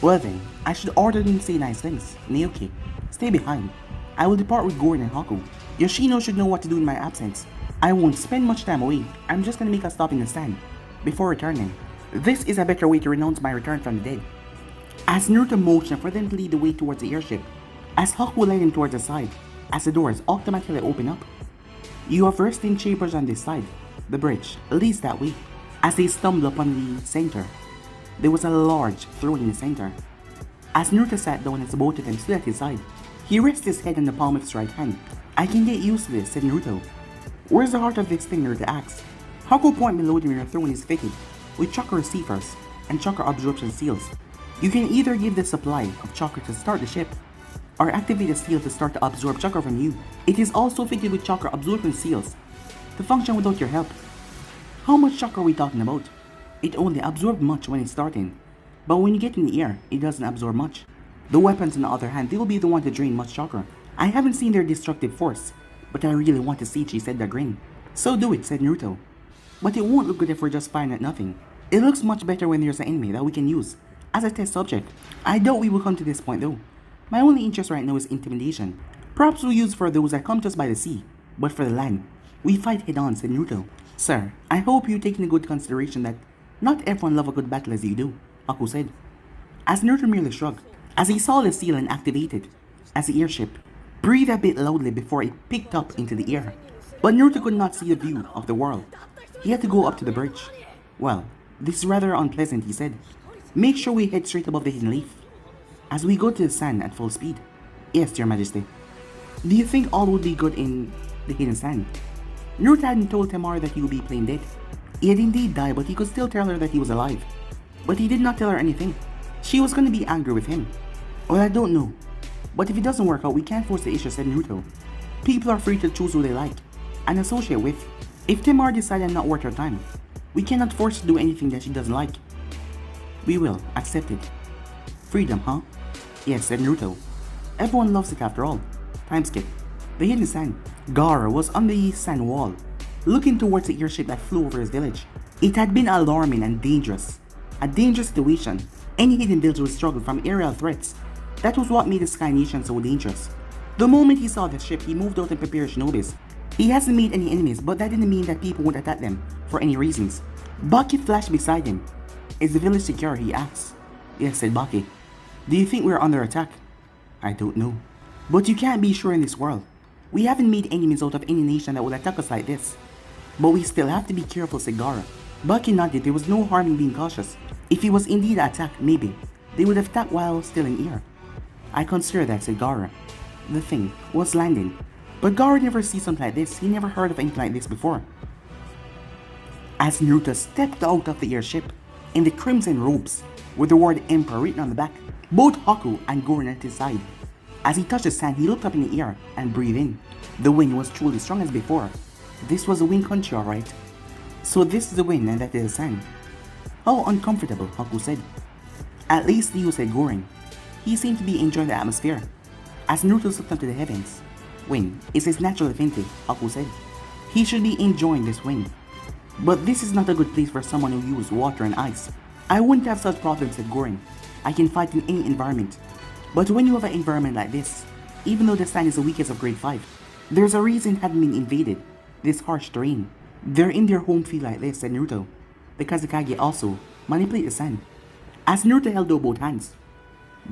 Well then, I should order them to say nice things. Naoki, stay behind. I will depart with Goren and Haku. Yoshino should know what to do in my absence. I won't spend much time away. I'm just gonna make a stop in the stand before returning. This is a better way to renounce my return from the dead. As Naruto motioned for them to lead the way towards the airship, as Haku led him towards the side, as the doors automatically open up. You have resting chambers on this side. The bridge leads that way. As they stumbled upon the center, there was a large throne in the center. As Naruto sat down as both of them stood at his side, he rested his head on the palm of his right hand. I can get used to this, said Naruto. Where's the heart of this thing, Naruto asked. Haku pointed below them where the throne is fitted with chakra receivers and chakra absorption seals. You can either give the supply of chakra to start the ship, or activate a seal to start to absorb chakra from you. It is also fitted with chakra absorption seals to function without your help. How much chakra are we talking about? It only absorbs much when it's starting, but when you get in the air, it doesn't absorb much. The weapons on the other hand, they will be the one to drain much chakra. I haven't seen their destructive force, but I really want to see it, she said with a grin. So do it, said Naruto. But it won't look good if we're just firing at nothing. It looks much better when there's an enemy that we can use as a test subject. I doubt we will come to this point though. My only interest right now is intimidation. Perhaps we'll use for those that come to us by the sea, but for the land, we fight head on, said Naruto. Sir, I hope you take into good consideration that not everyone loves a good battle as you do, Haku said. As Naruto merely shrugged, as he saw the seal and activated, as the airship breathed a bit loudly before it picked up into the air. But Naruto could not see the view of the world. He had to go up to the bridge. Well, this is rather unpleasant, he said. Make sure we head straight above the hidden leaf. As we go to the sand at full speed. Yes, Your Majesty. Do you think all would be good in the hidden sand? Naruto hadn't told Temari that he would be plain dead. He had indeed died, but he could still tell her that he was alive. But he did not tell her anything. She was going to be angry with him. Well, I don't know. But if it doesn't work out, we can't force the issue, said Naruto. People are free to choose who they like and associate with. If Temari decided not worth her time, we cannot force her to do anything that she doesn't like. We will accept it. Freedom, huh? Yes, said Naruto. Everyone loves it after all. Time skip. The hidden sand. Gaara was on the sand wall, looking towards the airship that flew over his village. It had been alarming and dangerous. A dangerous situation. Any hidden village would struggle from aerial threats. That was what made the Sky Nation so dangerous. The moment he saw the ship, he moved out and prepared shinobis. He hasn't made any enemies, but that didn't mean that people won't attack them for any reasons. Baki flashed beside him. Is the village secure? He asked. Yes, said Baki. Do you think we're under attack? I don't know. But you can't be sure in this world. We haven't made enemies out of any nation that will attack us like this. But we still have to be careful, said Gaara. Baki nodded. There was no harm in being cautious. If he was indeed attacked, maybe they would have attacked while still in air. I consider that, said Gaara. The thing was landing. But Gaara never sees something like this. He never heard of anything like this before. As Naruto stepped out of the airship, in the crimson robes, with the word Emperor written on the back, both Haku and Goran at his side. As he touched the sand, he looked up in the air and breathed in. The wind was truly strong as before. This was a wind country, alright. So this is the wind and that is the sand. How uncomfortable, Haku said. At least you, said Goran. He seemed to be enjoying the atmosphere. As Naruto looked up to the heavens. Wind is his natural affinity, Haku said. He should be enjoying this wind. But this is not a good place for someone who uses water and ice. I wouldn't have such problems, said Goran. I can fight in any environment. But when you have an environment like this, even though the sand is the weakest of grade 5, there's a reason it hadn't been invaded, this harsh terrain. They're in their home field like this, said Naruto. The Kazekage also manipulate the sand. As Naruto held out both hands,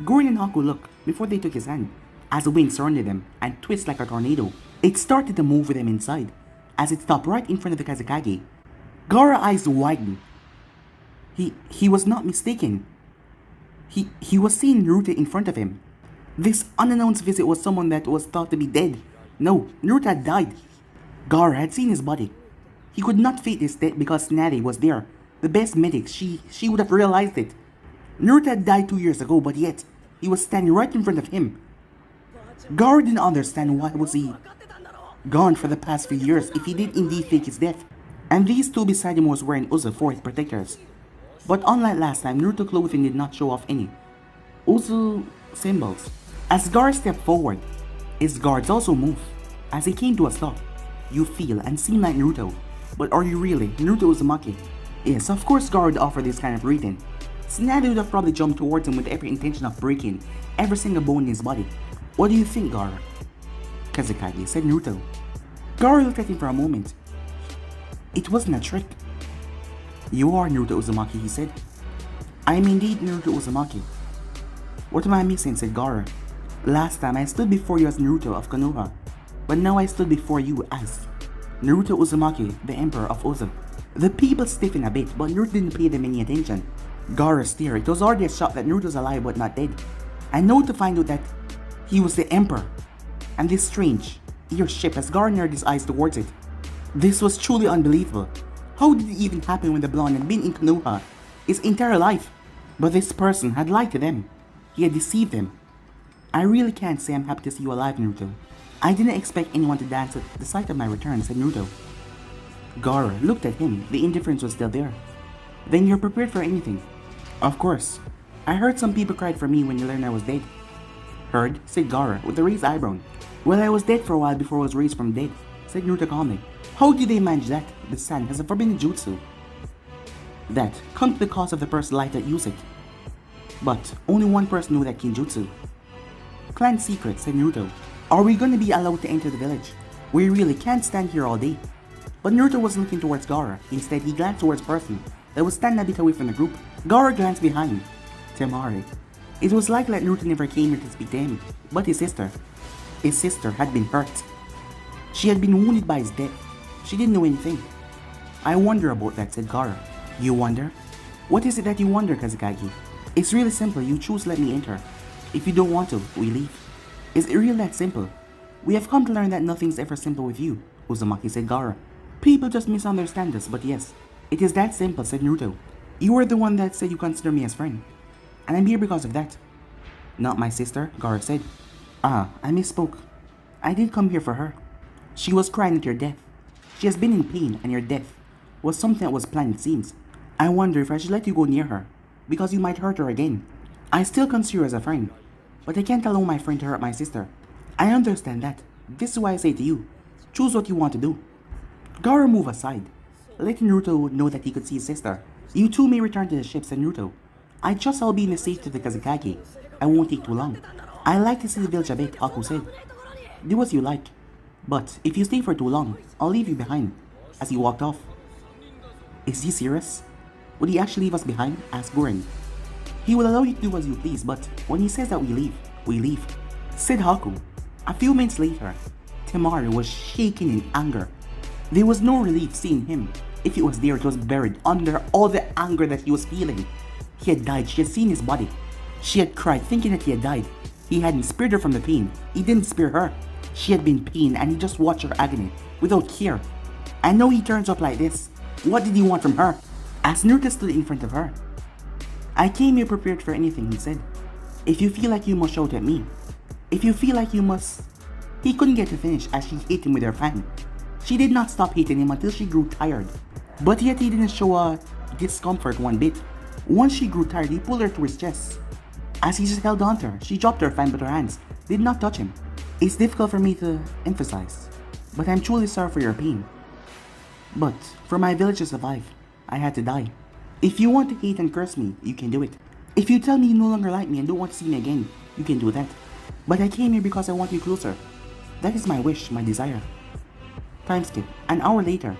Goran and Haku looked before they took his hand, as the wind surrounded them and twisted like a tornado. It started to move with them inside, as it stopped right in front of the Kazekage. Gaara's eyes widened. He was not mistaken. He was seeing Naruto in front of him. This unannounced visit was someone that was thought to be dead. No, Naruto had died. Gaara had seen his body. He could not fake his death because Tsunade was there. The best medic, she would have realized it. Naruto had died 2 years ago, but yet, he was standing right in front of him. Gaara didn't understand why was he gone for the past few years if he did indeed fake his death. And these two beside him was wearing Uzu for his protectors. But unlike last time, Naruto clothing did not show off any Uzu symbols. As Gaara stepped forward, his guards also moved. As he came to a stop, you feel and seem like Naruto. But are you really Naruto Uzumaki? Yes, of course Gaara would offer this kind of greeting. Tsunade would have probably jumped towards him with every intention of breaking every single bone in his body. What do you think, Gaara? Kazekage, said Naruto. Gaara looked at him for a moment. It wasn't a trick. You are Naruto Uzumaki, he said. I am indeed Naruto Uzumaki. What am I missing, said Gaara. Last time I stood before you as Naruto of Konoha, but now I stood before you as Naruto Uzumaki, the Emperor of Uzu. The people stiffened a bit, but Naruto didn't pay them any attention. Gaara stared. It was already a shock that Naruto's alive but not dead. And now to find out that he was the Emperor. And this strange airship as Gaara narrowed his eyes towards it. This was truly unbelievable. How did it even happen when the blonde had been in Konoha his entire life? But this person had lied to them. He had deceived them. I really can't say I'm happy to see you alive, Naruto. I didn't expect anyone to dance at the sight of my return, said Naruto. Gaara looked at him. The indifference was still there. Then you're prepared for anything? Of course. I heard some people cried for me when they learned I was dead. Heard, said Gaara with a raised eyebrow. Well, I was dead for a while before I was raised from dead, said Naruto calmly. How did they manage that? The sand has a forbidden jutsu. That comes to the cost of the person's life that use it. But only one person knew that kinjutsu. Clan secret, said Naruto. Are we gonna be allowed to enter the village? We really can't stand here all day. But Naruto wasn't looking towards Gaara. Instead, he glanced towards a person that was standing a bit away from the group. Gaara glanced behind. Temari. It was likely that Naruto never came here to speak to him, but his sister had been hurt. She had been wounded by his death. She didn't know anything. I wonder about that, said Gaara. You wonder? What is it that you wonder, Kazekage? It's really simple, you choose let me enter. If you don't want to, we leave. Is it really that simple? We have come to learn that nothing's ever simple with you, Uzumaki said Gaara. People just misunderstand us, but yes, it is that simple, said Naruto. You were the one that said you consider me as friend. And I'm here because of that. Not my sister, Gaara said. I misspoke. I did come here for her. She was crying at your death. She has been in pain, and your death was something that was planned, it seems. I wonder if I should let you go near her, because you might hurt her again. I still consider you as a friend, but I can't allow my friend to hurt my sister. I understand that. This is why I say to you, choose what you want to do. Gaara moved aside, letting Naruto know that he could see his sister. You two may return to the ship, said Naruto. I trust I'll be in the safety of the Kazekage. I won't take too long. I like to see the village a bit, Haku said. Do as you like. But if you stay for too long, I'll leave you behind. As he walked off. Is he serious? Would he actually leave us behind? Asked Goren. He will allow you to do as you please, but when he says that we leave, said Haku. A few minutes later, Temari was shaking in anger. There was no relief seeing him. If it was there, it was buried under all the anger that he was feeling. He had died, she had seen his body. She had cried, thinking that he had died. He hadn't spared her from the pain. He didn't spare her. She had been pain, and he just watched her agony, without care. I know he turns up like this. What did he want from her? As Naruto stood in front of her. I came here prepared for anything, he said. If you feel like you must shout at me. If you feel like you must... He couldn't get to finish as she hit him with her fan. She did not stop hitting him until she grew tired. But yet he didn't show a discomfort one bit. Once she grew tired, he pulled her to his chest. As he just held on to her, she dropped her fan but her hands did not touch him. It's difficult for me to emphasize, but I'm truly sorry for your pain. But for my village to survive, I had to die. If you want to hate and curse me, you can do it. If you tell me you no longer like me and don't want to see me again, you can do that. But I came here because I want you closer. That is my wish, my desire. Time skip. An hour later.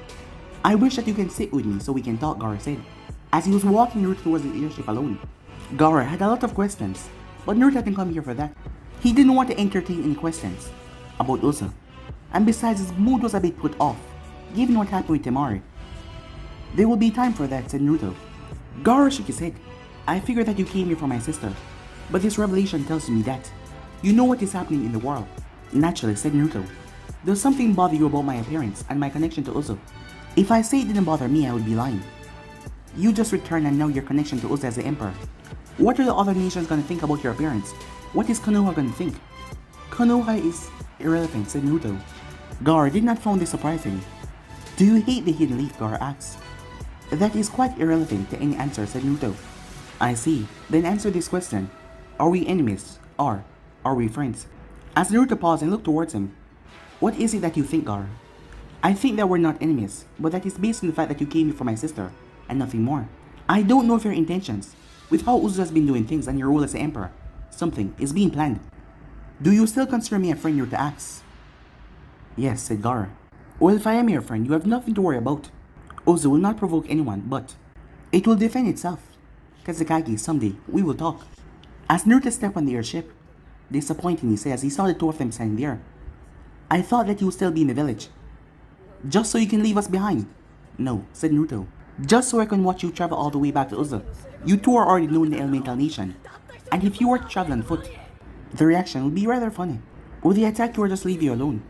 I wish that you can sit with me so we can talk, Gaara said, as he was walking Naruto towards the airship alone. Gaara had a lot of questions, but Naruto hadn't come here for that. He didn't want to entertain any questions about Uza, and besides his mood was a bit put off, given what happened with Temari. There will be time for that, said Naruto. Gaara shook his head. I figured that you came here for my sister, but this revelation tells me that you know what is happening in the world. Naturally, said Naruto. Does something bother you about my appearance and my connection to Uza? If I say it didn't bother me, I would be lying. You just returned and know your connection to Uza as the Emperor. What are the other nations gonna think about your appearance? What is Konoha gonna think? Konoha is irrelevant, said Naruto. Gaara did not find this surprising. Do you hate the hidden leaf? Gaara asked. That is quite irrelevant to any answer, said Naruto. I see. Then answer this question. Are we enemies? Or are we friends? As Naruto paused and looked towards him. What is it that you think, Gaara? I think that we're not enemies, but that is based on the fact that you came here for my sister, and nothing more. I don't know of your intentions. With how Uzu has been doing things and your role as the Emperor, something is being planned. Do you still consider me a friend, Naruto asked? Yes, said Gaara. Well, if I am your friend, you have nothing to worry about. Uzu will not provoke anyone, but it will defend itself. Kazekage, someday, we will talk. As Naruto stepped on the airship, disappointingly said as he saw the two of them standing there. I thought that you would still be in the village. Just so you can leave us behind. No, said Naruto. Just so I can watch you travel all the way back to Uzu. You two are already known in the Elemental Nation. And if you were to travel on foot, the reaction would be rather funny. Would they attack you or just leave you alone?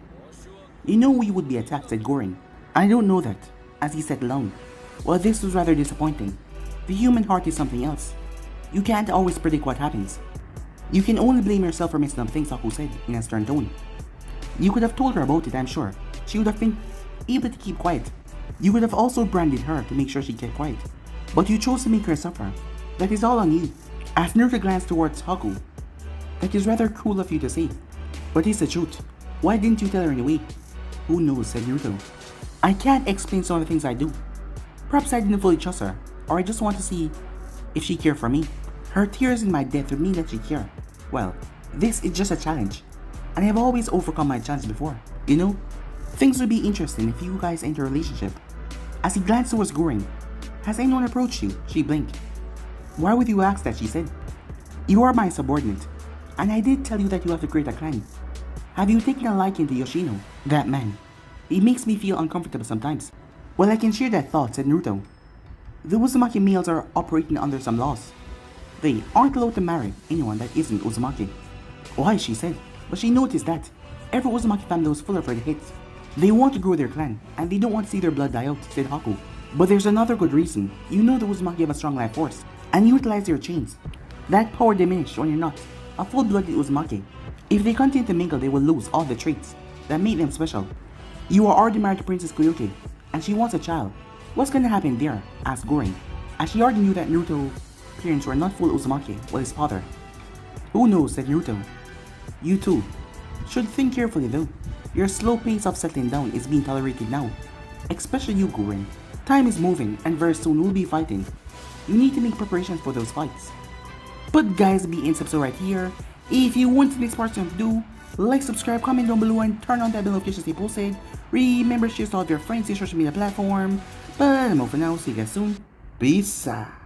You know we would be attacked, said Goren. I don't know that, as he said aloud. Well, this was rather disappointing. The human heart is something else. You can't always predict what happens. You can only blame yourself for messing up things, Haku said in a stern tone. You could have told her about it, I'm sure. She would have been able to keep quiet. You could have also branded her to make sure she kept quiet. But you chose to make her suffer. That is all on you. As Naruto glanced towards Haku, that is rather cruel of you to say. But it's the truth. Why didn't you tell her anyway? Who knows, said Naruto. I can't explain some of the things I do. Perhaps I didn't fully trust her, or I just want to see if she cared for me. Her tears in my death would mean that she cared. Well, this is just a challenge. And I have always overcome my challenge before. You know, things would be interesting if you guys enter a relationship. As he glanced towards Goren, has anyone approached you? She blinked. Why would you ask that? She said. You are my subordinate, and I did tell you that you have to create a clan. Have you taken a liking to Yoshino? That man. He makes me feel uncomfortable sometimes. Well, I can share that thought, said Naruto. The Uzumaki males are operating under some laws. They aren't allowed to marry anyone that isn't Uzumaki. Why, she said, but she noticed that every Uzumaki family was full of red hits. They want to grow their clan, and they don't want to see their blood die out, said Haku. But there's another good reason. You know the Uzumaki have a strong life force, and you utilize their chains. That power diminishes when you're not a full-blooded Uzumaki. If they continue to mingle, they will lose all the traits that make them special. You are already married to Princess Koyote, and she wants a child. What's gonna happen there? Asked Gorin, as she already knew that Naruto's parents were not full Uzumaki, while his father. Who knows, said Naruto. You too should think carefully though. Your slow pace of settling down is being tolerated now. Especially you, Gorin. Time is moving, and very soon we'll be fighting. You need to make preparations for those fights. But guys, be in subscribe right here. If you want the next part to do, like, subscribe, comment down below, and turn on that bell notifications they posted. Remember to share to all of your friends in social media platform. But I'm over now, see you guys soon. Peace out.